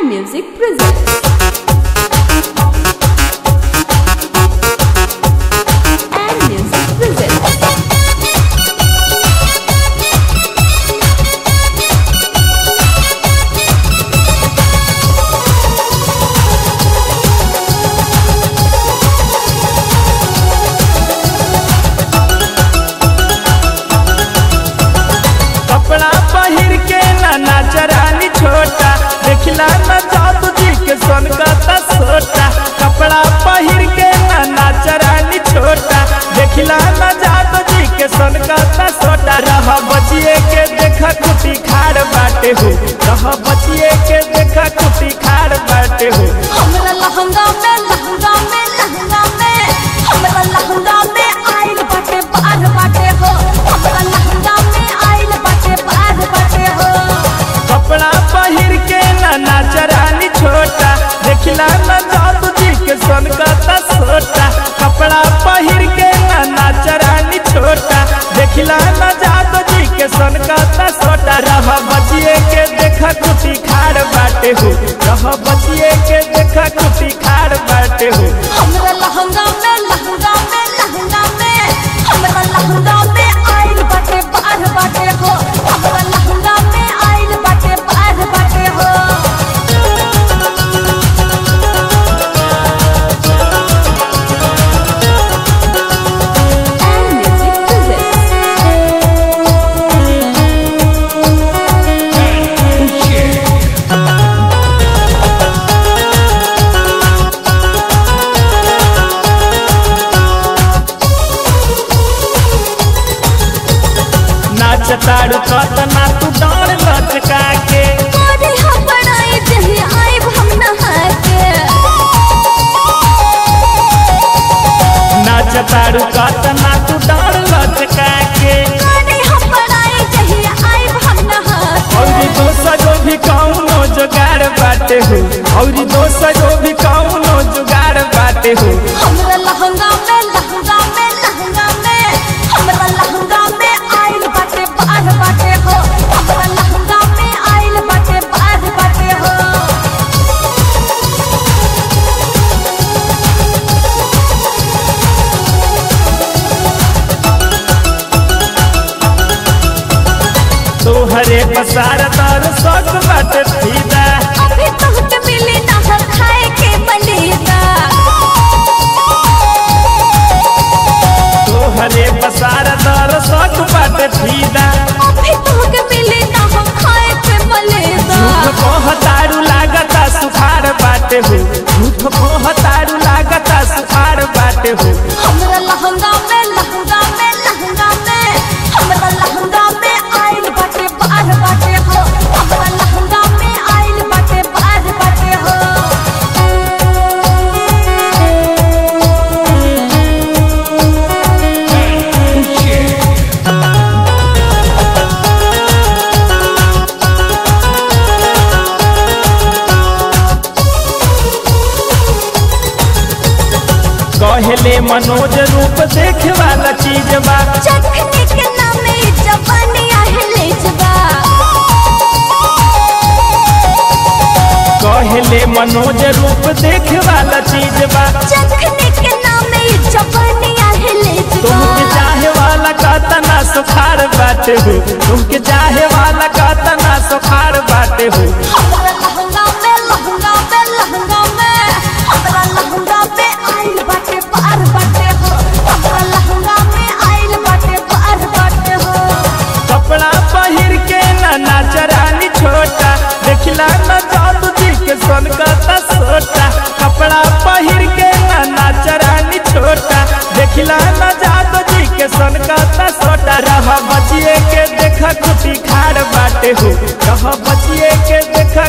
Music presents. And Music presents. कपड़ा पहिर के नाच रानी छोटा देखला न जादू जी के सनकता सोटा। कपड़ा पहिर के नाच रानी छोटा देखला न जादू जी के सनकता सोटा। रह बचिए के देखा कुटी खाड़ बाटे हो, रह बचिए के देखा कुटी खाड़ बाटे हो। हमरा लहंगा में हमरा लहंगा में आइल बाटे बार बाटे हो। हमरा लहंगा में आइल बाटे बार बाटे हो। कपड़ा पहिर के नाच रानी छोटा देखला न जादू जी के सनकता सोटा। कपड़ा पहिर के नाच रानी छोटा देखला न जादू जी के सनकता सोटा। रह बचिए के देखा कुटी खाड़ बाटे हो, रह बचिए के देखा कुटी खाड़ बाटे हो। हमरा लहंगा में हमरा लहंगा में आइल बाटे बार बाटे हो। हमरा लहंगा में आइल बाटे बार बाटे हो। And Music presents. नाच ताड़ू कतना तू डांड लचका के तोरे हपड़ाई जही आइब हम नहा के। नाच ताड़ू कतना तू डांड लचका के। तोरे हपड़ाई जही आइब हम नहा के। औरी दोसरो भी कौनो जुगाड़ बाटे हो, औरी दोसरो भी कौनो जुगाड़ बाटे हो। हमरा लहंगा में हमरा लहंगा में आइल बाटे बार बाटे हो। हमरा लहंगा में आइल बाटे बार बाटे हो। तोहरे पसार तर सक बाटे सीधा। अभी तोहके मिली ना खाए के मलीदा। तोहरे पसार तर सक बाटे सीधा। अभी तोहके मिली ना खाए के मलीदा। झूठ कहतारू लागता सुखार बाटे हो, झूठ कहतारू लागता सुखार बाटे हो। हमरा लहंगा में हमरा लहंगा में आइल बाटे बार बाटे हो। हमरा लहंगा में आइल बाटे बार बाटे हो। कहले मनोज रूप देखे वाला चीज बा। चखने के नामे जवानी आहले जबा। कहले मनोज रूप देखे वाला चीज बा। चखने के नामे जवानी आहले तुमके जबा। चाहे वाला कतना सुखार बाटे हो, तुमके चाहे वाला कतना सुखार बाटे हो। हमरा लहंगा में हमरा लहंगा में आइल बाटे बार बाटे हो। हमरा लहंगा में आइल बाटे बार बाटे हो। कपड़ा पहिर के नाच रानी छोटा देखला न जादू जी के सनकता सोटा। कपड़ा पहिर के नाच रानी छोटा देखला न जादू जी के सनकता सोटा। रह बचिए के देखा कुटी खाड़ बाटे हो, रह बचिए के देखा